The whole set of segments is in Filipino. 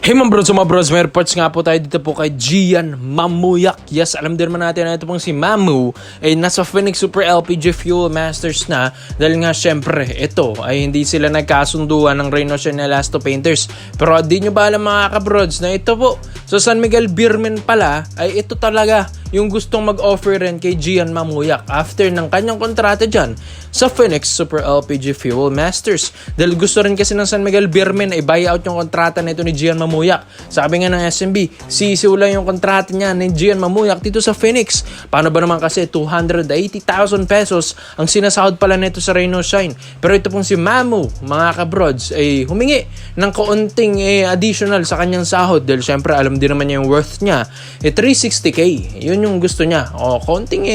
Hey mga bros, may reports nga po tayo dito po kay Gian Mamuyak. Yes, alam din naman natin na ito pong si Mamu ay nasa Phoenix Super LPG Fuel Masters na dahil nga syempre ito ay hindi sila nagkasunduan ng Reynosa and Elasto Painters. Pero di nyo ba alam mga kabrods na ito po sa San Miguel Beerman pala ay ito talaga yung gustong mag-offer rin kay Gian Mamuyak after ng kanyang kontrata dyan sa Phoenix Super LPG Fuel Masters. Dahil gusto rin kasi ng San Miguel Beerman ay buyout yung kontrata nito ni Gian Mamuyak. Sabi nga ng SMB, sisiw lang yung kontrata niya ni Gian Mamuyak dito sa Phoenix. Paano ba naman kasi 280,000 pesos ang sinasahod pala nito sa Reno Shine. Pero ito pong si Mamu, mga kabrods, ay humingi ng kaunting additional sa kanyang sahod. Dahil syempre alam din naman niya yung worth niya. 360k, yun yung gusto niya. O konting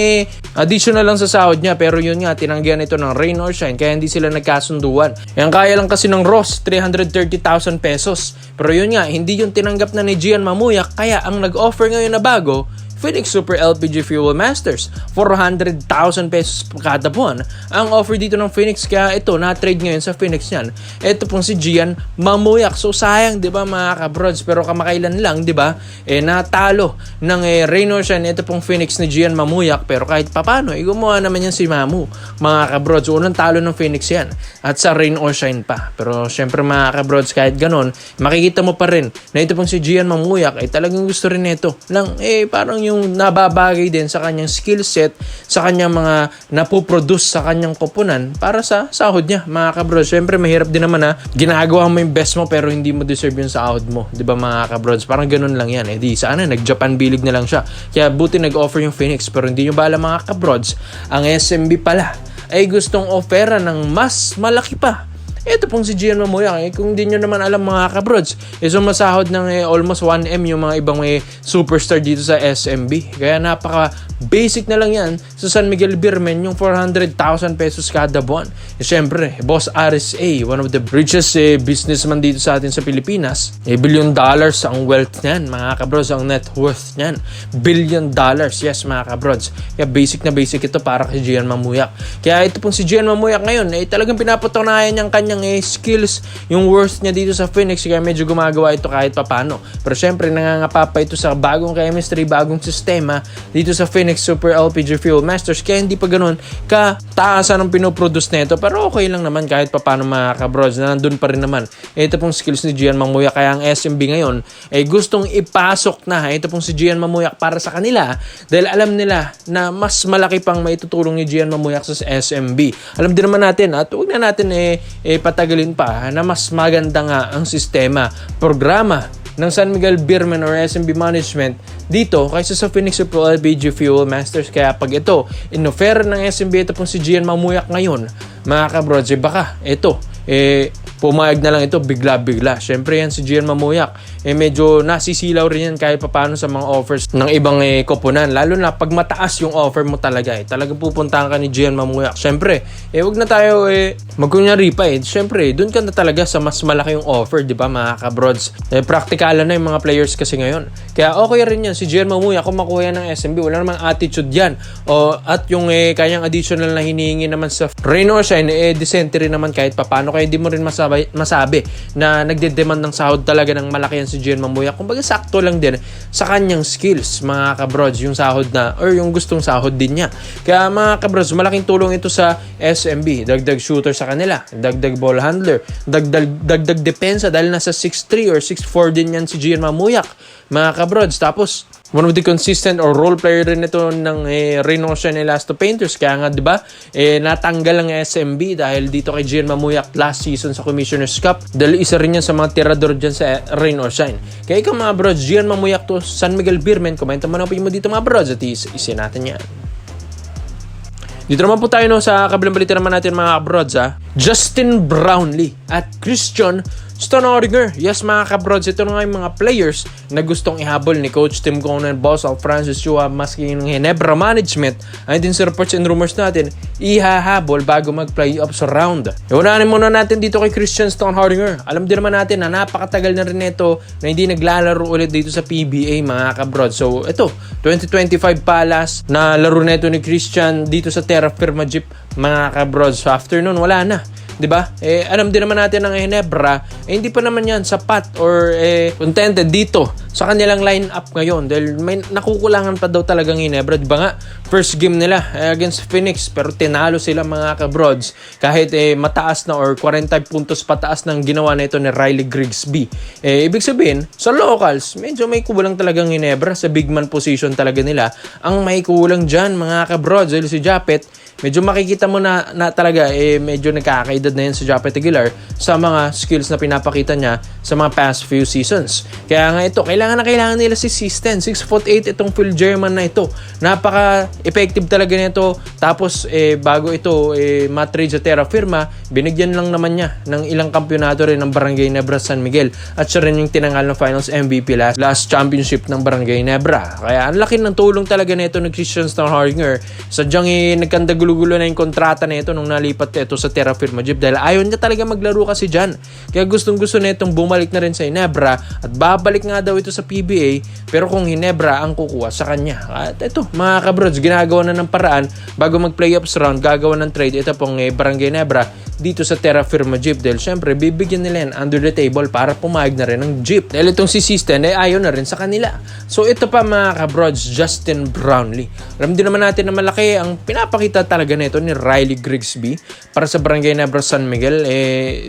additional lang sa sahod niya. Pero yun nga, tinanggihan ito ng Reno Shine kaya hindi sila nagkasunduan. Yan kaya lang kasi ng Ross, 330,000 pesos. Pero yun nga, hindi yung tinanggap na ni Gian Mamuyak kaya ang nag-offer ngayon na bago, Phoenix Super LPG Fuel Masters, 400,000 pesos kada buwan ang offer dito ng Phoenix. Kaya ito, na-trade ngayon sa Phoenix yan. Ito pong si Gian Mamuyak. So sayang, di ba mga kabrods? Pero kamakailan lang, di ba? Natalo ng Reynosa. Ito pong Phoenix ni Gian Mamuyak. Pero kahit papano, gumawa naman yan si Mamu. Mga kabrods, unang talo ng Phoenix yan. At sa Reynosa pa. Pero syempre mga kabrods, kahit ganon, makikita mo pa rin na ito pong si Gian Mamuyak ay talagang gusto rin nito. Lang, parang yung nababagay din sa kanyang skill set, sa kanyang mga napoproduce sa kanyang koponan para sa sahod niya, mga kabrods. Siyempre, mahirap din naman na ginagawa mo yung best mo pero hindi mo deserve yung sahod mo. Diba mga kabrods? Parang ganun lang yan. Di sana, nag-Japan bilig na lang siya. Kaya buti nag-offer yung Phoenix. Pero hindi nyo ba alam mga kabrods, ang SMB pala ay gustong offera ng mas malaki pa. Ito pong si Gian Mamuyak. Kung di nyo naman alam mga kabrods, sumasahod ng almost 1M yung mga ibang superstar dito sa SMB. Kaya napaka basic na lang yan sa San Miguel Beerman, yung 400,000 pesos kada buwan. Siyempre, Boss RSA, one of the richest businessman dito sa atin sa Pilipinas. $1 billion ang wealth niyan, mga kabrods, ang net worth niyan. $1 billion, yes mga kabrods. Kaya basic na basic ito para kay Gian Mamuyak. Kaya ito pong si Gian Mamuyak ngayon, talagang pinapatunayan niyang kanyang skills, yung worth niya dito sa Phoenix. Kaya medyo gumagawa ito kahit papano. Pero syempre, nangangapa pa ito sa bagong chemistry, bagong sistema dito sa Phoenix Super LPG Fuel Masters. Kaya hindi pa ganun kataasan ang pinoproduce nito. Pero okay lang naman kahit papano mga kabrods na nandun pa rin naman. Ito pong skills ni Gian Mamuyak. Kaya ang SMB ngayon ay gustong ipasok na ito pong si Gian Mamuyak para sa kanila dahil alam nila na mas malaki pang maitutulong ni Gian Mamuyak sa SMB. Alam din naman natin at huwag na natin patagalin pa na mas maganda nga ang sistema, programa ng San Miguel Beerman or SMB Management dito kaysa sa Phoenix Super LPG Fuel Masters. Kaya pag ito, inoffer ng SMB ito pong si Gian Mamuyak ngayon, mga kabrods, baka ito, pumayag na lang ito bigla-bigla. Syempre yan si Gian Mamuyak, medyo nasisilaw rin yan kahit paano sa mga offers ng ibang koponan. Lalo na pag mataas yung offer mo talaga, talagang pupuntahan ka ni Gian Mamuyak. Syempre, wag na tayo magkunyari pa Syempre, dun ka na talaga sa mas malaki yung offer, di ba mga kabrods? Praktikalan na yung mga players kasi ngayon. Kaya okay rin yan si Gian Mamuyak kung makuha yan ng SMB. Wala namang attitude yan. At yung kanyang additional na hinihingi naman sa Reno Shine, decente rin naman kahit papano. Kaya di mo rin masabi na nagde-demand ng sahod talaga ng malaki yan si Gian Mamuyak. Kumbaga sakto lang din sa kanyang skills, mga kabrods, yung sahod na or yung gustong sahod din niya. Kaya mga kabrods, malaking tulong ito sa SMB. Dagdag shooter sa kanila, dagdag ball handler, dagdag depensa dahil nasa 6'3 or 6'4 din yan si Gian Mamuyak, mga kabrods. Tapos one of the consistent or role player rin ito ng Reynosa and Elasto Painters. Kaya nga, di ba, natanggal ang SMB dahil dito kay Gian Mamuyak last season sa Commissioner's Cup. Dahil isa rin yan sa mga tirador dyan sa Reynosa. Kaya ikaw mga brods, Gian Mamuyak to San Miguel Beerman. Komenta mo na po mo dito mga brods at isin natin yan. Dito naman po tayo sa kabilang balita naman natin mga kabrods. Justin Brownlee at Christian Stonoringer. Yes mga kabrods, ito na nga yung mga players na gustong ihabol ni Coach Tim Conan, Boss Al Francis Chua, maski ng Ginebra Management. Ay din sa reports and rumors natin, ihahabol bago mag-playoffs round. Iunahin muna natin dito kay Christian Stonoringer. Alam din naman natin na napakatagal na rin ito na hindi naglalaro ulit dito sa PBA mga kabrods. So ito, 2025 palas na laro neto ni Christian dito sa Terra Firma Jeep mga kabrods. So after nun, wala na. 'di ba? Alam din naman natin ng Ginebra, hindi pa naman yan sapat or contented dito sa kanilang lineup ngayon dahil may nakukulangan pa daw talagang Ginebra. 'Di ba nga? First game nila against Phoenix pero tinalo sila mga kabrods kahit mataas na or 45 puntos pataas ng ginawa nito ni Riley Grigsby. Ibig sabihin, sa locals, medyo may kulang talagang Ginebra sa big man position talaga nila. Ang may kulang dyan mga kabrods dahil si Japet, medyo makikita mo na talaga medyo nagkakaedad na yan si Japet Aguilar sa mga skills na pinapakita niya sa mga past few seasons. Kaya nga ito, kailangan nila si Sisten. 6'8" itong Phil German na ito. Napaka-effective talaga nito. Tapos bago ito matrade sa Terra Firma, binigyan lang naman niya ng ilang kampyonato rin ng Barangay Nebra San Miguel. At siya rin yung tinangal ng Finals MVP last championship ng Barangay Nebra. Kaya ang laki ng tulong talaga nito ng Christian Steinhardinger. Sadyang nagkandagulo-gulo na yung kontrata nito nung nalipat ito sa Terra Firma Jeep dahil ayaw niya talaga maglaro kasi dyan. Kaya gustong-gusto nitong bumalik na rin sa Ginebra at babalik nga daw ito sa PBA pero kung Ginebra ang kukuha sa kanya. At ito mga kabrods, ginagawa na ng paraan bago mag-playoffs round, gagawa ng trade ito pong Barangay Nebra dito sa Terra Firma Jeep dahil syempre bibigyan nila yan under the table para pumayag na rin ng Jeep dahil itong si Sisten ayaw na rin sa kanila. So ito pa mga kabrods, Justin Brownlee. Alam din naman natin na malaki ang pinapakita talaga nito ni Riley Grigsby para sa Barangay Nebra San Miguel.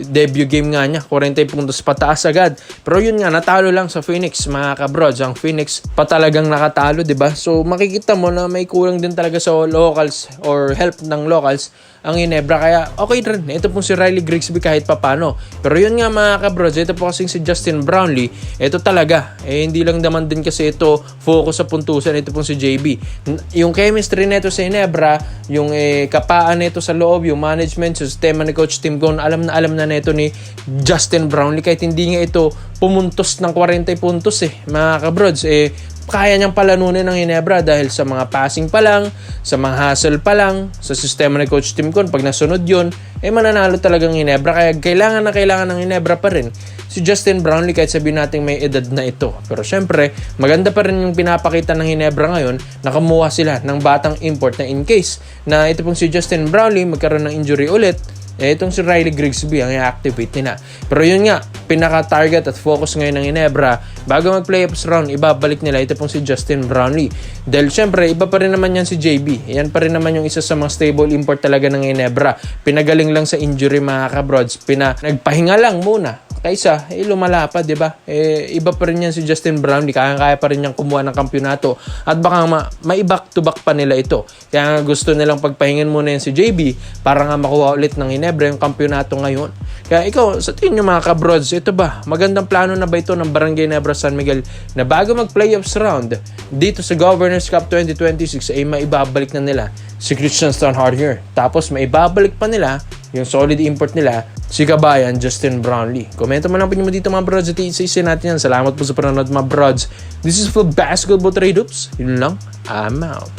Debut game nga niya, 40 puntos pataas agad. Pero yun nga, natalo lang sa Phoenix mga kabrods. Ang Phoenix pa talagang nakatalo, diba? So makikita mo na may kulang din talaga sa locals or help ng locals ang Ginebra. Kaya okay rin. Ito pong si Riley Grigsby kahit papano. Pero yun nga mga kabrods, ito po kasing si Justin Brownlee. Ito talaga. Hindi lang naman din kasi ito focus sa puntusan. Ito pong si JB. Yung chemistry nito sa Ginebra, yung kapaan nito sa loob, yung management, yung sistema ni Coach Tim Gon, alam na nito ni Justin Brownlee. Kahit hindi nga ito pumuntos ng 40 puntos mga kabrods. Kaya niyang palanunin ng Ginebra dahil sa mga passing pa lang, sa mga hustle pa lang, sa sistema ni Coach Tim Con, pag nasunod yun, mananalo talagang Ginebra. Kaya kailangan ng Ginebra pa rin si Justin Brownlee kahit sabihin natin may edad na ito. Pero syempre, maganda pa rin yung pinapakita ng Ginebra ngayon na kumuha sila ng batang import na in case na ito pong si Justin Brownlee magkaroon ng injury ulit, itong si Riley Grigsby ang i-activate nila. Pero yun nga, pinaka-target at focus ngayon ng Ginebra, bago mag-playoffs round, ibabalik nila ito pong si Justin Brownlee. Dahil syempre, iba pa rin naman yan si JB. Yan pa rin naman yung isa sa mga stable import talaga ng Ginebra. Pinagaling lang sa injury mga kabrods. Nagpahinga lang muna. Kaysa, lumala pa, di ba? Iba pa rin yan si Justin Brownlee. Kaya pa rin niyang kumuha ng kampyonato. At baka may back-to-back pa nila ito. Kaya nga gusto nilang pagpahingin muna yan si JB para nga makuha ulit ng Ginebra yung kampyonato ngayon. Kaya ikaw, sa tingin nyo mga kabrods, ito ba? Magandang plano na ba ito ng Barangay Nebra San Miguel na bago mag-playoffs round dito sa Governors Cup 2026 ay maibabalik na nila si Christian Steinhardinger. Tapos maibabalik pa nila yung solid import nila, si kabayan Justin Brownlee. Komento mo lang po nyo dito mga brods at isa natin yan. Salamat po sa panonood mga brods. This is for Basketball Trade Hoops. Yun lang. I'm out.